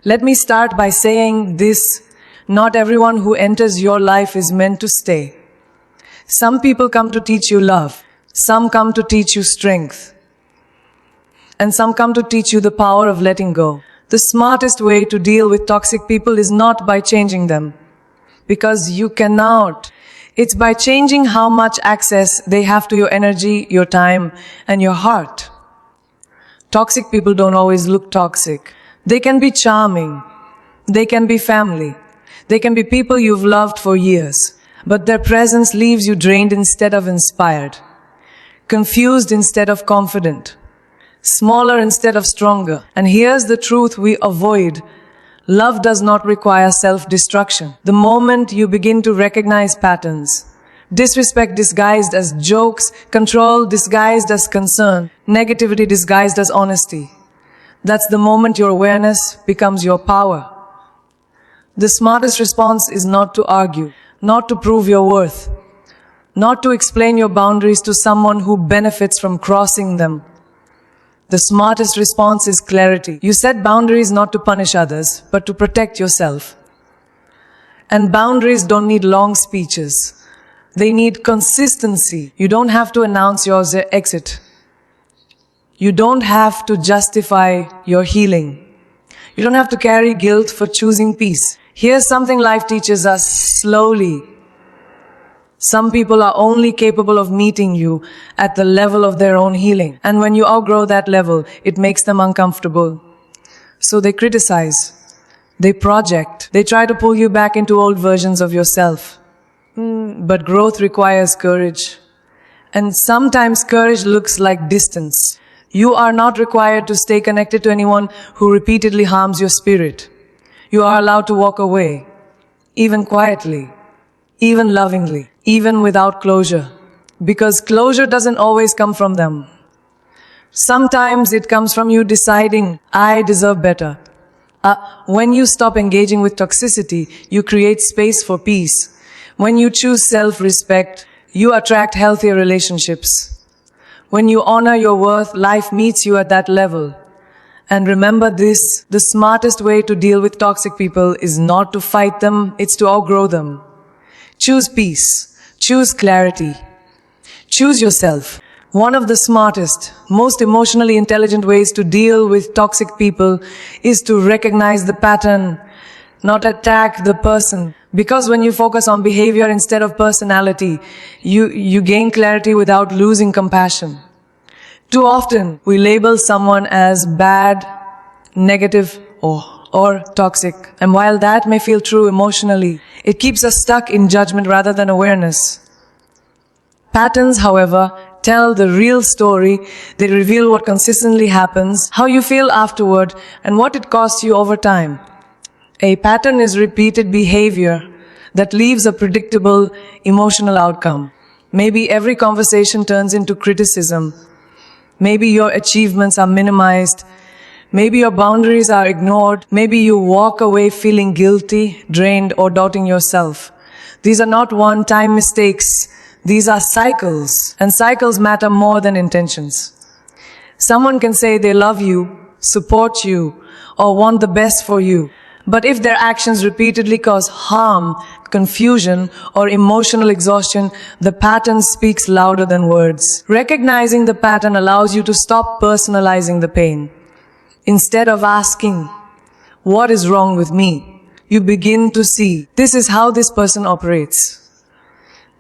Let me start by saying this: not everyone who enters your life is meant to stay. Some people come to teach you love, some come to teach you strength, and some come to teach you the power of letting go. The smartest way to deal with toxic people is not by changing them, because you cannot. It's by changing how much access they have to your energy, your time, and your heart. Toxic people don't always look toxic. They can be charming. They can be family. They can be people you've loved for years. But their presence leaves you drained instead of inspired, confused instead of confident, smaller instead of stronger. And here's the truth we avoid. Love does not require self-destruction. The moment you begin to recognize patterns, disrespect disguised as jokes, control disguised as concern, negativity disguised as honesty, that's the moment your awareness becomes your power. The smartest response is not to argue, not to prove your worth, not to explain your boundaries to someone who benefits from crossing them. The smartest response is clarity. You set boundaries not to punish others, but to protect yourself. And boundaries don't need long speeches. They need consistency. You don't have to announce your exit. You don't have to justify your healing. You don't have to carry guilt for choosing peace. Here's something life teaches us slowly. Some people are only capable of meeting you at the level of their own healing. And when you outgrow that level, it makes them uncomfortable. So they criticize, they project, they try to pull you back into old versions of yourself. But growth requires courage. And sometimes courage looks like distance. You are not required to stay connected to anyone who repeatedly harms your spirit. You are allowed to walk away, even quietly, even lovingly, even without closure. Because closure doesn't always come from them. Sometimes it comes from you deciding, I deserve better. When you stop engaging with toxicity, you create space for peace. When you choose self-respect, you attract healthier relationships. When you honor your worth, life meets you at that level. And remember this, the smartest way to deal with toxic people is not to fight them, it's to outgrow them. Choose peace. Choose clarity. Choose yourself. One of the smartest, most emotionally intelligent ways to deal with toxic people is to recognize the pattern, not attack the person. Because when you focus on behavior instead of personality, you gain clarity without losing compassion. Too often, we label someone as bad, negative, or toxic. And while that may feel true emotionally, it keeps us stuck in judgment rather than awareness. Patterns, however, tell the real story. They reveal what consistently happens, how you feel afterward, and what it costs you over time. A pattern is repeated behavior that leaves a predictable emotional outcome. Maybe every conversation turns into criticism. Maybe your achievements are minimized. Maybe your boundaries are ignored. Maybe you walk away feeling guilty, drained, or doubting yourself. These are not one-time mistakes. These are cycles. And cycles matter more than intentions. Someone can say they love you, support you, or want the best for you. But if their actions repeatedly cause harm, confusion, or emotional exhaustion, the pattern speaks louder than words. Recognizing the pattern allows you to stop personalizing the pain. Instead of asking, what is wrong with me? You begin to see, this is how this person operates.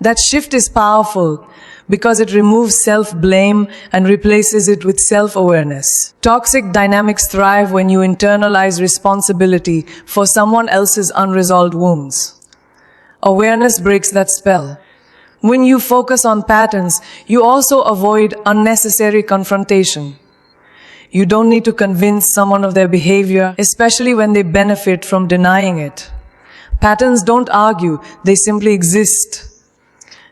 That shift is powerful because it removes self-blame and replaces it with self-awareness. Toxic dynamics thrive when you internalize responsibility for someone else's unresolved wounds. Awareness breaks that spell. When you focus on patterns, you also avoid unnecessary confrontation. You don't need to convince someone of their behavior, especially when they benefit from denying it. Patterns don't argue, they simply exist.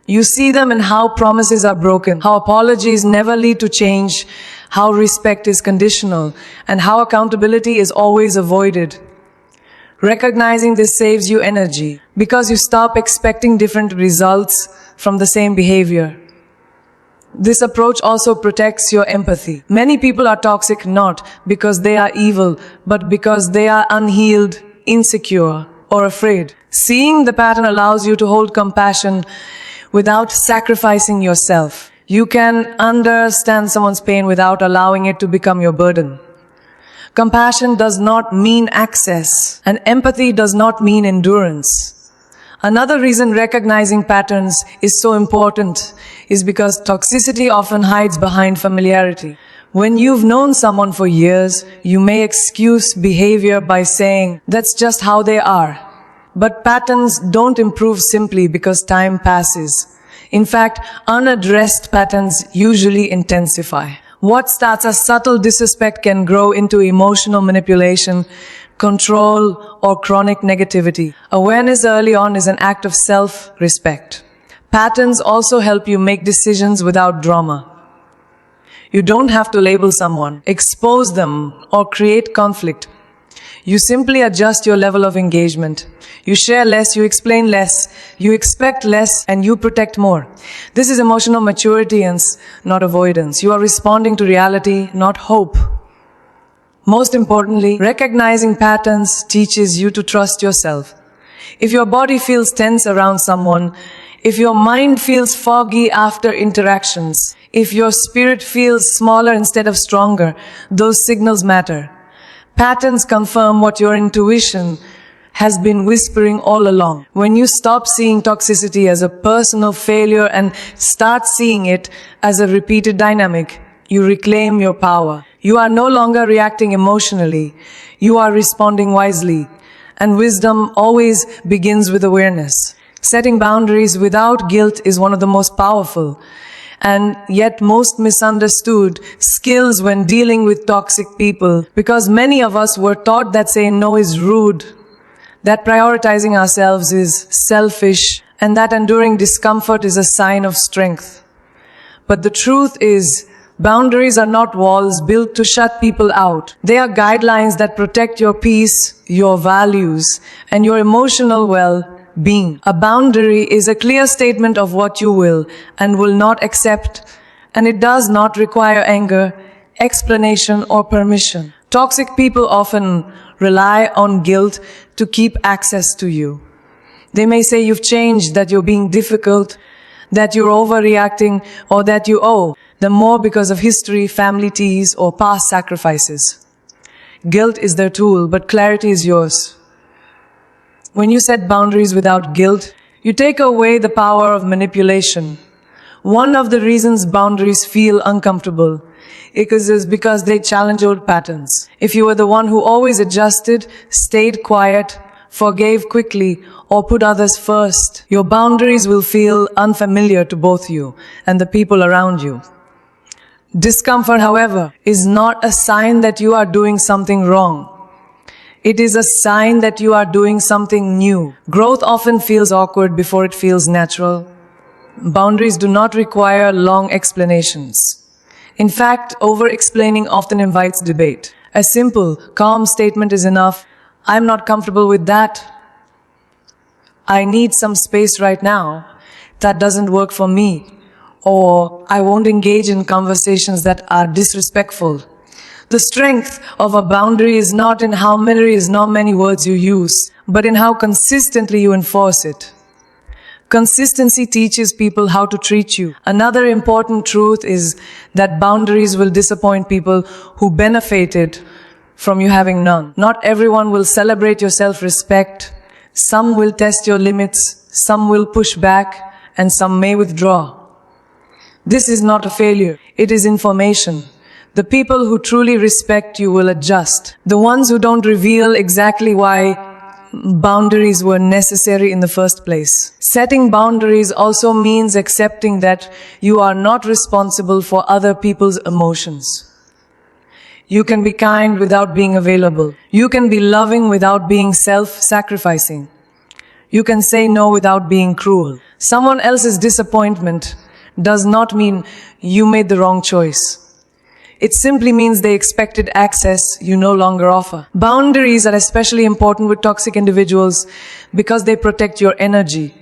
You see them in how promises are broken, how apologies never lead to change, how respect is conditional, and how accountability is always avoided. Recognizing this saves you energy because you stop expecting different results from the same behavior. This approach also protects your empathy. Many people are toxic not because they are evil, but because they are unhealed, insecure, or afraid. Seeing the pattern allows you to hold compassion without sacrificing yourself. You can understand someone's pain without allowing it to become your burden. Compassion does not mean access, and empathy does not mean endurance. Another reason recognizing patterns is so important is because toxicity often hides behind familiarity. When you've known someone for years, you may excuse behavior by saying, "That's just how they are." But patterns don't improve simply because time passes. In fact, unaddressed patterns usually intensify. What starts as subtle disrespect can grow into emotional manipulation, control, or chronic negativity. Awareness early on is an act of self-respect. Patterns also help you make decisions without drama. You don't have to label someone, expose them, or create conflict. You simply adjust your level of engagement. You share less, you explain less, you expect less, and you protect more. This is emotional maturity and not avoidance. You are responding to reality, not hope. Most importantly, recognizing patterns teaches you to trust yourself. If your body feels tense around someone, if your mind feels foggy after interactions, if your spirit feels smaller instead of stronger, those signals matter. Patterns confirm what your intuition has been whispering all along. When you stop seeing toxicity as a personal failure and start seeing it as a repeated dynamic, you reclaim your power. You are no longer reacting emotionally. You are responding wisely. And wisdom always begins with awareness. Setting boundaries without guilt is one of the most powerful and yet most misunderstood skills when dealing with toxic people, because many of us were taught that saying no is rude, that prioritizing ourselves is selfish, and that enduring discomfort is a sign of strength. But the truth is, boundaries are not walls built to shut people out. They are guidelines that protect your peace, your values, and your emotional well-being. A boundary is a clear statement of what you will and will not accept, and it does not require anger, explanation, or permission. Toxic people often rely on guilt to keep access to you. They may say you've changed, that you're being difficult, that you're overreacting, or that you owe them more because of history, family ties, or past sacrifices. Guilt is their tool, but clarity is yours. When you set boundaries without guilt, you take away the power of manipulation. One of the reasons boundaries feel uncomfortable is because they challenge old patterns. If you were the one who always adjusted, stayed quiet, forgave quickly, or put others first, your boundaries will feel unfamiliar to both you and the people around you. Discomfort, however, is not a sign that you are doing something wrong. It is a sign that you are doing something new. Growth often feels awkward before it feels natural. Boundaries do not require long explanations. In fact, over-explaining often invites debate. A simple, calm statement is enough. "I'm not comfortable with that. I need some space right now. That doesn't work for me." Or, "I won't engage in conversations that are disrespectful." The strength of a boundary is not in how many words you use, but in how consistently you enforce it. Consistency teaches people how to treat you. Another important truth is that boundaries will disappoint people who benefited from you having none. Not everyone will celebrate your self-respect. Some will test your limits, some will push back, and some may withdraw. This is not a failure, it is information. The people who truly respect you will adjust. The ones who don't reveal exactly why boundaries were necessary in the first place. Setting boundaries also means accepting that you are not responsible for other people's emotions. You can be kind without being available. You can be loving without being self-sacrificing. You can say no without being cruel. Someone else's disappointment does not mean you made the wrong choice. It simply means they expected access you no longer offer. Boundaries are especially important with toxic individuals because they protect your energy.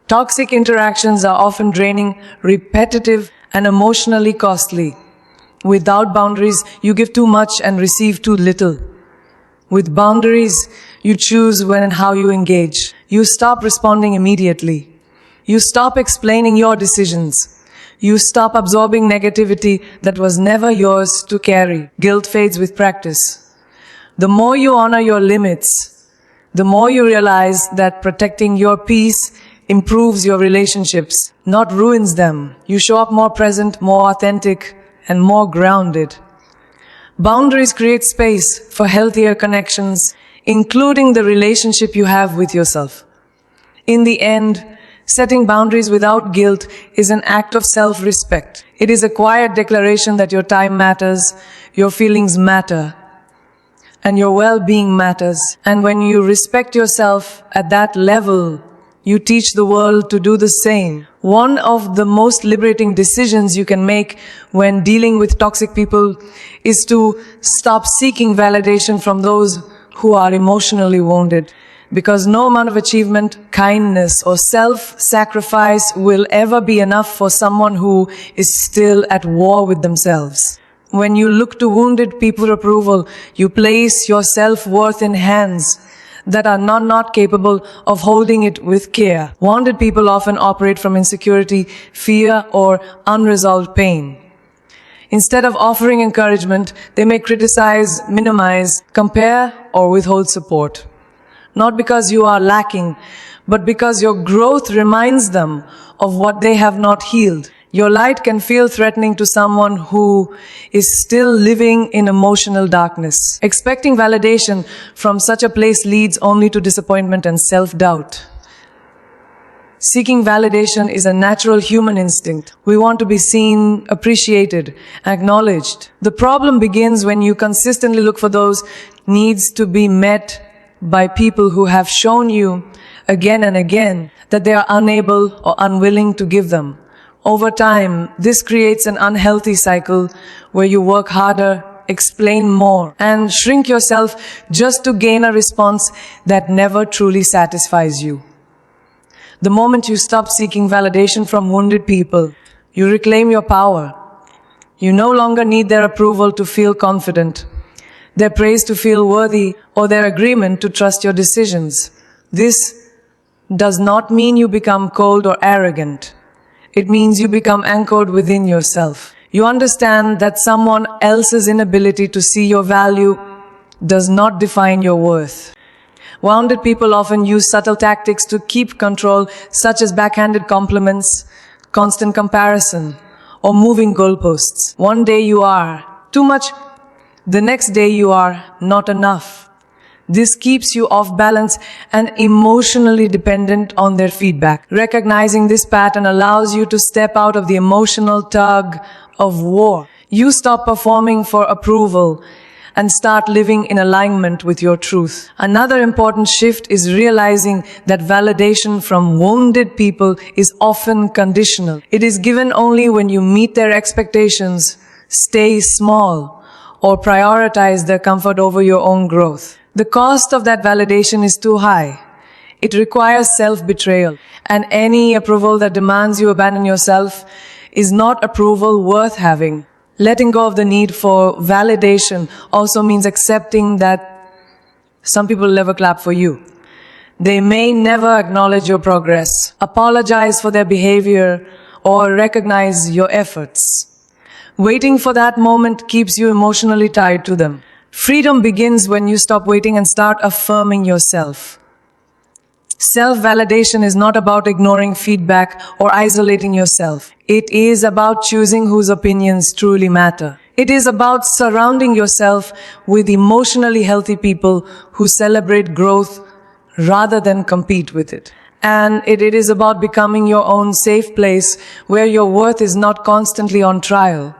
Toxic interactions are often draining, repetitive, and emotionally costly. Without boundaries, you give too much and receive too little. With boundaries, you choose when and how you engage. You stop responding immediately. You stop explaining your decisions. You stop absorbing negativity that was never yours to carry. Guilt fades with practice. The more you honor your limits, the more you realize that protecting your peace improves your relationships, not ruins them. You show up more present, more authentic, and more grounded. Boundaries create space for healthier connections, including the relationship you have with yourself. In the end, setting boundaries without guilt is an act of self-respect. It is a quiet declaration that your time matters, your feelings matter, and your well-being matters. And when you respect yourself at that level, you teach the world to do the same. One of the most liberating decisions you can make when dealing with toxic people is to stop seeking validation from those who are emotionally wounded. Because no amount of achievement, kindness, or self-sacrifice will ever be enough for someone who is still at war with themselves. When you look to wounded people's approval, you place your self-worth in hands that are not capable of holding it with care. Wounded people often operate from insecurity, fear, or unresolved pain. Instead of offering encouragement, they may criticize, minimize, compare, or withhold support. Not because you are lacking, but because your growth reminds them of what they have not healed. Your light can feel threatening to someone who is still living in emotional darkness. Expecting validation from such a place leads only to disappointment and self-doubt. Seeking validation is a natural human instinct. We want to be seen, appreciated, acknowledged. The problem begins when you consistently look for those needs to be met by people who have shown you again and again that they are unable or unwilling to give them. Over time, this creates an unhealthy cycle where you work harder, explain more, and shrink yourself just to gain a response that never truly satisfies you. The moment you stop seeking validation from wounded people, you reclaim your power. You no longer need their approval to feel confident, their praise to feel worthy, or their agreement to trust your decisions. This does not mean you become cold or arrogant. It means you become anchored within yourself. You understand that someone else's inability to see your value does not define your worth. Wounded people often use subtle tactics to keep control, such as backhanded compliments, constant comparison, or moving goalposts. One day you are too much, the next day you are not enough. This keeps you off balance and emotionally dependent on their feedback. Recognizing this pattern allows you to step out of the emotional tug of war. You stop performing for approval and start living in alignment with your truth. Another important shift is realizing that validation from wounded people is often conditional. It is given only when you meet their expectations, stay small, or prioritize their comfort over your own growth. The cost of that validation is too high. It requires self-betrayal, and any approval that demands you abandon yourself is not approval worth having. Letting go of the need for validation also means accepting that some people never clap for you. They may never acknowledge your progress, apologize for their behavior, or recognize your efforts. Waiting for that moment keeps you emotionally tied to them. Freedom begins when you stop waiting and start affirming yourself. Self-validation is not about ignoring feedback or isolating yourself. It is about choosing whose opinions truly matter. It is about surrounding yourself with emotionally healthy people who celebrate growth rather than compete with it. And it is about becoming your own safe place where your worth is not constantly on trial.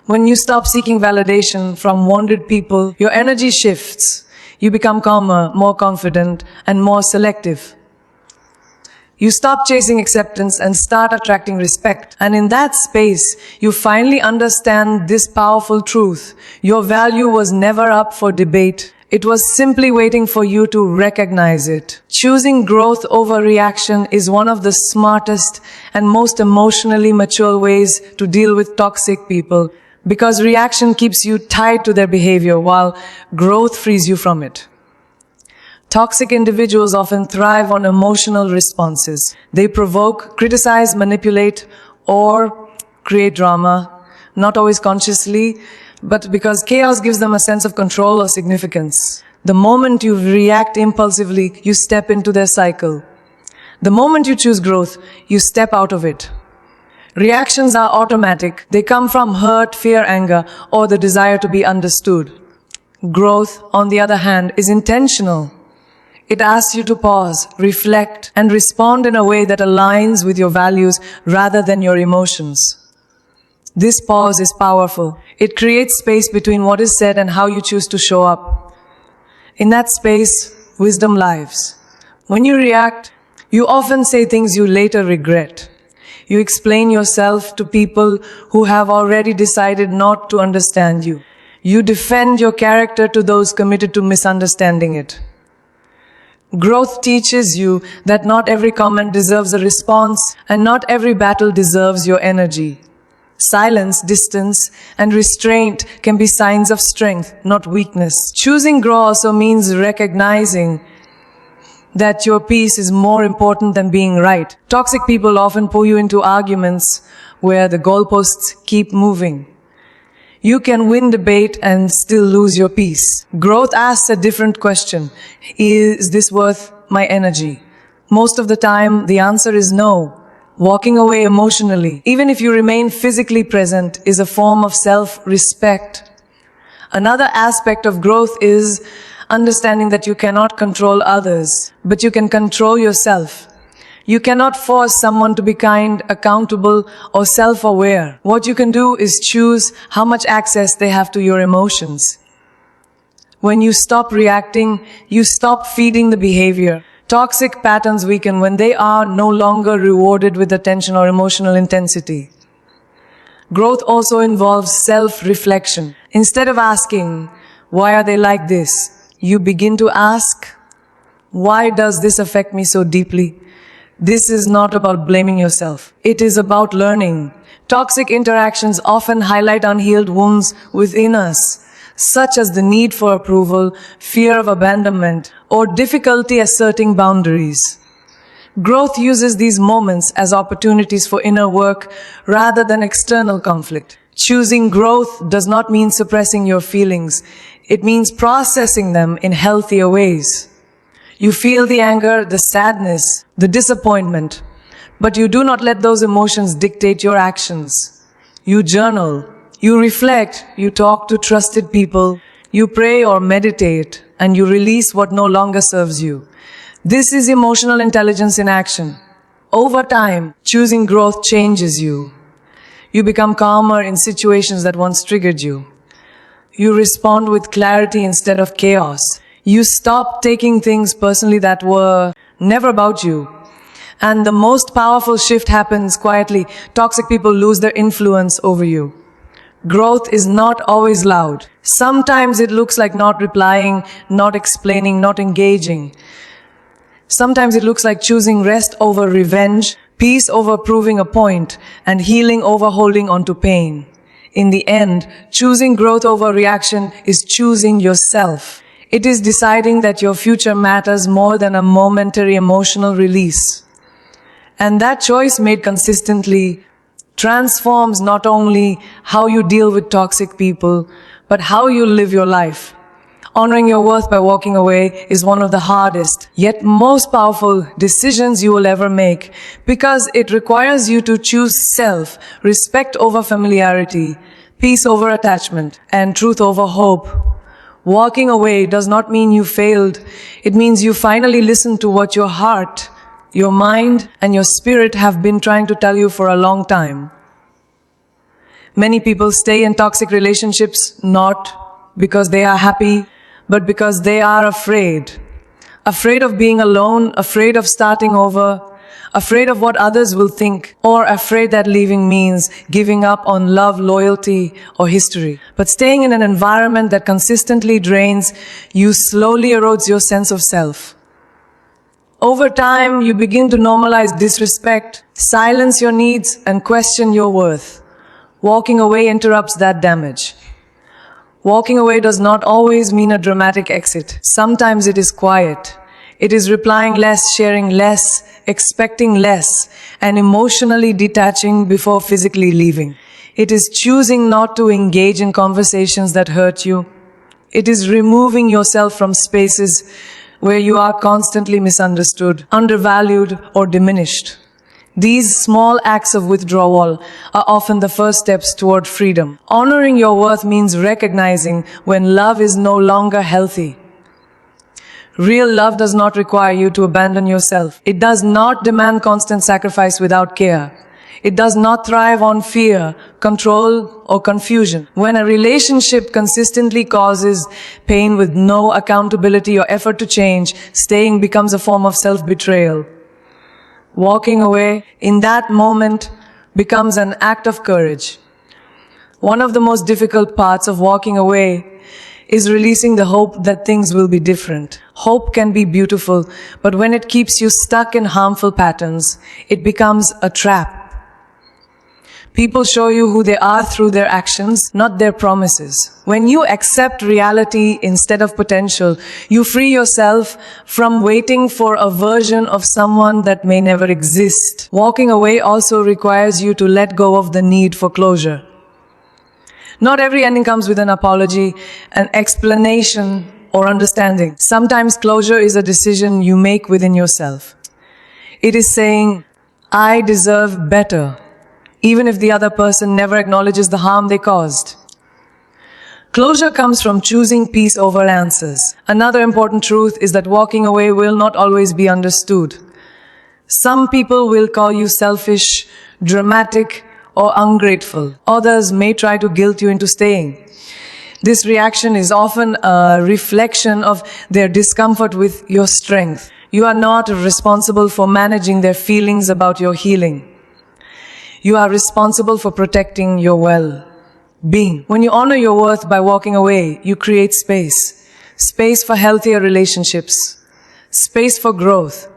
When you stop seeking validation from wounded people, your energy shifts. You become calmer, more confident, and more selective. You stop chasing acceptance and start attracting respect. And in that space, you finally understand this powerful truth. Your value was never up for debate. It was simply waiting for you to recognize it. Choosing growth over reaction is one of the smartest and most emotionally mature ways to deal with toxic people, because reaction keeps you tied to their behavior while growth frees you from it. Toxic individuals often thrive on emotional responses. They provoke, criticize, manipulate, or create drama, not always consciously, but because chaos gives them a sense of control or significance. The moment you react impulsively, you step into their cycle. The moment you choose growth, you step out of it. Reactions are automatic. They come from hurt, fear, anger, or the desire to be understood. Growth, on the other hand, is intentional. It asks you to pause, reflect, and respond in a way that aligns with your values rather than your emotions. This pause is powerful. It creates space between what is said and how you choose to show up. In that space, wisdom lives. When you react, you often say things you later regret. You explain yourself to people who have already decided not to understand you. You defend your character to those committed to misunderstanding it. Growth teaches you that not every comment deserves a response, and not every battle deserves your energy. Silence, distance, and restraint can be signs of strength, not weakness. Choosing growth also means recognizing that your peace is more important than being right. Toxic people often pull you into arguments where the goalposts keep moving. You can win debate and still lose your peace. Growth asks a different question. Is this worth my energy? Most of the time, the answer is no. Walking away emotionally, even if you remain physically present, is a form of self-respect. Another aspect of growth is understanding that you cannot control others, but you can control yourself. You cannot force someone to be kind, accountable, or self-aware. What you can do is choose how much access they have to your emotions. When you stop reacting, you stop feeding the behavior. Toxic patterns weaken when they are no longer rewarded with attention or emotional intensity. Growth also involves self-reflection. Instead of asking, why are they like this? You begin to ask, why does this affect me so deeply? This is not about blaming yourself. It is about learning. Toxic interactions often highlight unhealed wounds within us, such as the need for approval, fear of abandonment, or difficulty asserting boundaries. Growth uses these moments as opportunities for inner work rather than external conflict. Choosing growth does not mean suppressing your feelings. It means processing them in healthier ways. You feel the anger, the sadness, the disappointment, but you do not let those emotions dictate your actions. You journal. You reflect, you talk to trusted people, you pray or meditate, and you release what no longer serves you. This is emotional intelligence in action. Over time, choosing growth changes you. You become calmer in situations that once triggered you. You respond with clarity instead of chaos. You stop taking things personally that were never about you. And the most powerful shift happens quietly. Toxic people lose their influence over you. Growth is not always loud. Sometimes it looks like not replying, not explaining, not engaging. Sometimes it looks like choosing rest over revenge, peace over proving a point, and healing over holding on to pain. In the end, choosing growth over reaction is choosing yourself. It is deciding that your future matters more than a momentary emotional release. And that choice made consistently transforms not only how you deal with toxic people, but how you live your life. Honoring your worth by walking away is one of the hardest, yet most powerful decisions you will ever make, because it requires you to choose self, respect over familiarity, peace over attachment, and truth over hope. Walking away does not mean you failed. It means you finally listened to what your heart, your mind, and your spirit have been trying to tell you for a long time. Many people stay in toxic relationships not because they are happy, but because they are afraid. Afraid of being alone, afraid of starting over, afraid of what others will think, or afraid that leaving means giving up on love, loyalty, or history. But staying in an environment that consistently drains you slowly erodes your sense of self. Over time, you begin to normalize disrespect, silence your needs, and question your worth. Walking away interrupts that damage. Walking away does not always mean a dramatic exit. Sometimes it is quiet. It is replying less, sharing less, expecting less, and emotionally detaching before physically leaving. It is choosing not to engage in conversations that hurt you. It is removing yourself from spaces where you are constantly misunderstood, undervalued, or diminished. These small acts of withdrawal are often the first steps toward freedom. Honoring your worth means recognizing when love is no longer healthy. Real love does not require you to abandon yourself. It does not demand constant sacrifice without care. It does not thrive on fear, control, or confusion. When a relationship consistently causes pain with no accountability or effort to change, staying becomes a form of self-betrayal. Walking away in that moment becomes an act of courage. One of the most difficult parts of walking away is releasing the hope that things will be different. Hope can be beautiful, but when it keeps you stuck in harmful patterns, it becomes a trap. People show you who they are through their actions, not their promises. When you accept reality instead of potential, you free yourself from waiting for a version of someone that may never exist. Walking away also requires you to let go of the need for closure. Not every ending comes with an apology, an explanation, or understanding. Sometimes closure is a decision you make within yourself. It is saying, I deserve better, even if the other person never acknowledges the harm they caused. Closure comes from choosing peace over answers. Another important truth is that walking away will not always be understood. Some people will call you selfish, dramatic, or ungrateful. Others may try to guilt you into staying. This reaction is often a reflection of their discomfort with your strength. You are not responsible for managing their feelings about your healing. You are responsible for protecting your well-being. When you honor your worth by walking away, you create space. Space for healthier relationships. Space for growth.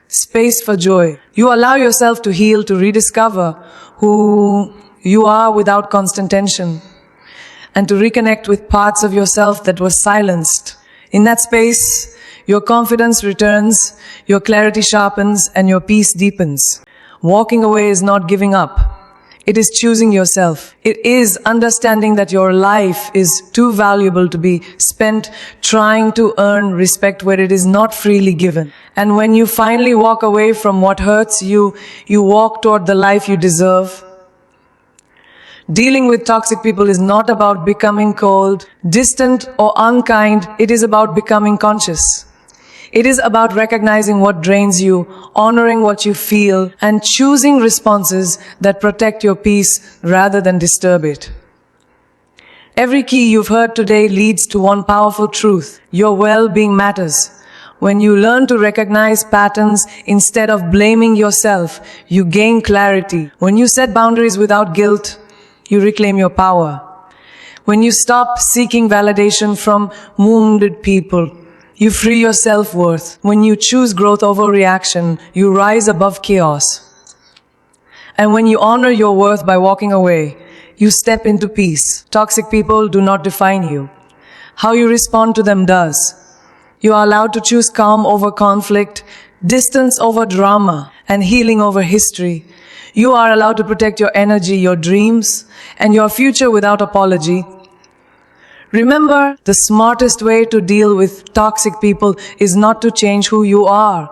Space for joy. You allow yourself to heal, to rediscover who you are without constant tension, and to reconnect with parts of yourself that were silenced. In that space, your confidence returns, your clarity sharpens, and your peace deepens. Walking away is not giving up. It is choosing yourself. It is understanding that your life is too valuable to be spent trying to earn respect where it is not freely given. And when you finally walk away from what hurts you, you walk toward the life you deserve. Dealing with toxic people is not about becoming cold, distant, or unkind. It is about becoming conscious. It is about recognizing what drains you, honoring what you feel, and choosing responses that protect your peace rather than disturb it. Every key you've heard today leads to one powerful truth. Your well-being matters. When you learn to recognize patterns instead of blaming yourself, you gain clarity. When you set boundaries without guilt, you reclaim your power. When you stop seeking validation from wounded people, you free your self-worth. When you choose growth over reaction, you rise above chaos. And when you honor your worth by walking away, you step into peace. Toxic people do not define you. How you respond to them does. You are allowed to choose calm over conflict, distance over drama, and healing over history. You are allowed to protect your energy, your dreams, and your future without apology. Remember, the smartest way to deal with toxic people is not to change who you are,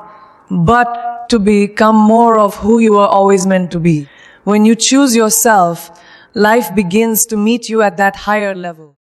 but to become more of who you are always meant to be. When you choose yourself, life begins to meet you at that higher level.